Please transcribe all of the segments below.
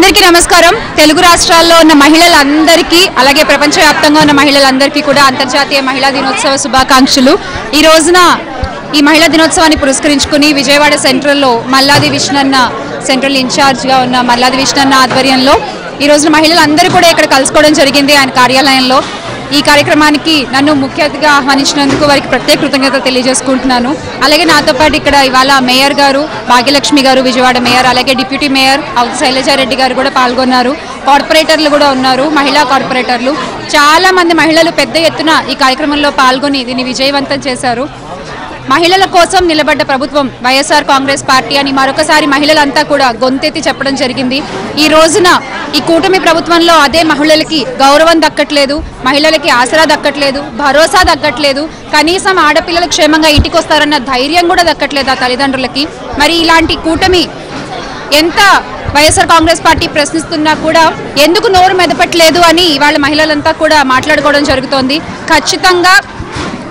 అందరికీ నమస్కారం. తెలుగు రాష్ట్రాల్లో ఉన్న మహిళలందరికీ అలాగే ప్రపంచవ్యాప్తంగా ఉన్న మహిళలందరికీ కూడా అంతర్జాతీయ మహిళా దినోత్సవ శుభాకాంక్షలు. ఈ రోజున ఈ మహిళా దినోత్సవాన్ని పురస్కరించుకుని విజయవాడ సెంట్రల్లో మల్లాది విష్ణన్న సెంట్రల్ ఇన్ఛార్జ్గా ఉన్న మల్లాది విష్ణన్న ఆధ్వర్యంలో ఈ రోజున మహిళలందరూ కూడా ఇక్కడ కలుసుకోవడం జరిగింది ఆయన కార్యాలయంలో. ఈ కార్యక్రమానికి నన్ను ముఖ్య అతిథిగా ఆహ్వానించినందుకు వారికి ప్రత్యేక కృతజ్ఞతలు తెలియజేసుకుంటున్నాను. అలాగే నాతో పాటు ఇక్కడ ఇవాళ మేయర్ గారు భాగ్యలక్ష్మి గారు విజయవాడ మేయర్, అలాగే డిప్యూటీ మేయర్ శైలజారెడ్డి గారు కూడా పాల్గొన్నారు. కార్పొరేటర్లు కూడా ఉన్నారు, మహిళా కార్పొరేటర్లు. చాలా మంది మహిళలు పెద్ద ఎత్తున ఈ కార్యక్రమంలో పాల్గొని దీన్ని విజయవంతం చేశారు. మహిళల కోసం నిలబడ్డ ప్రభుత్వం వైఎస్ఆర్ కాంగ్రెస్ పార్టీ అని మరొకసారి మహిళలంతా కూడా గొంతెత్తి చెప్పడం జరిగింది. ఈ రోజున ఈ కూటమి ప్రభుత్వంలో అదే మహిళలకి గౌరవం దక్కట్లేదు, మహిళలకి ఆసరా దక్కట్లేదు, భరోసా దక్కట్లేదు, కనీసం ఆడపిల్లలు క్షేమంగా ఇంటికి వస్తారన్న ధైర్యం కూడా దక్కట్లేదు ఆ తల్లిదండ్రులకి. మరి ఇలాంటి కూటమి ఎంత వైఎస్ఆర్ కాంగ్రెస్ పార్టీ ప్రశ్నిస్తున్నా కూడా ఎందుకు నోరు మెదపట్లేదు అని ఇవాళ మహిళలంతా కూడా మాట్లాడుకోవడం జరుగుతోంది. ఖచ్చితంగా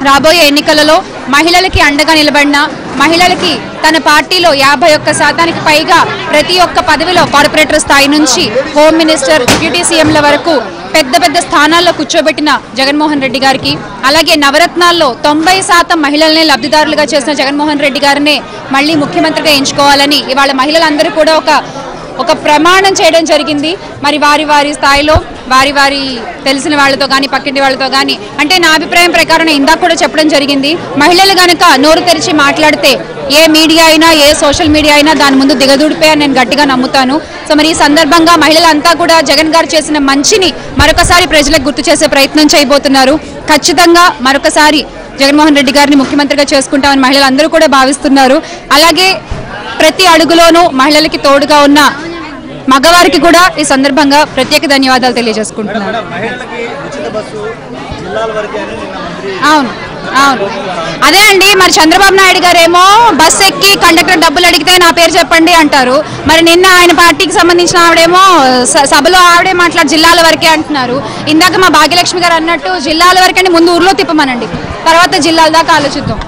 రాబోయే ఎన్నికలలో మహిళలకి అండగా నిలబడిన మహిళలకి తన పార్టీలో 51% పైగా ప్రతి ఒక్క పదవిలో కార్పొరేటర్ స్థాయి నుంచి హోమ్ మినిస్టర్, డిప్యూటీ సీఎంల వరకు పెద్ద పెద్ద స్థానాల్లో కూర్చోబెట్టిన జగన్మోహన్ రెడ్డి గారికి, అలాగే నవరత్నాల్లో 90% మహిళలనే లబ్ధిదారులుగా చేసిన జగన్మోహన్ రెడ్డి గారినే మళ్ళీ ముఖ్యమంత్రిగా ఎంచుకోవాలని ఇవాళ మహిళలందరూ కూడా ఒక ప్రమాణం చేయడం జరిగింది. మరి వారి స్థాయిలో వారి తెలిసిన వాళ్ళతో కానీ పక్కింటి వాళ్ళతో కానీ, అంటే నా అభిప్రాయం ప్రకారం ఇందాక కూడా చెప్పడం జరిగింది, మహిళలు కనుక నోరు తెరిచి మాట్లాడితే ఏ మీడియా అయినా ఏ సోషల్ మీడియా అయినా దాని ముందు దిగదూడిపోయి నేను గట్టిగా నమ్ముతాను. సో మరి ఈ సందర్భంగా మహిళలంతా కూడా జగన్ గారు చేసిన మంచిని మరొకసారి ప్రజలకు గుర్తు చేసే ప్రయత్నం చేయబోతున్నారు. ఖచ్చితంగా మరొకసారి జగన్మోహన్ రెడ్డి గారిని ముఖ్యమంత్రిగా చేసుకుంటామని మహిళలందరూ కూడా భావిస్తున్నారు. అలాగే ప్రతి అడుగులోనూ మహిళలకి తోడుగా ఉన్న మగవారికి కూడా ఈ సందర్భంగా ప్రత్యేక ధన్యవాదాలు తెలియజేసుకుంటున్నాను. అవును అదే అండి, మరి చంద్రబాబు నాయుడు గారేమో బస్సు ఎక్కి కండక్టర్ డబ్బులు అడిగితే నా పేరు చెప్పండి అంటారు. మరి నిన్న ఆయన పార్టీకి సంబంధించిన ఆవిడేమో సభలో ఆవిడే జిల్లాల వరకే అంటున్నారు. ఇందాక మా భాగ్యలక్ష్మి గారు అన్నట్టు జిల్లాల వరకే ముందు ఊర్లో తిప్పమనండి, తర్వాత జిల్లాల దాకా ఆలోచిద్దాం.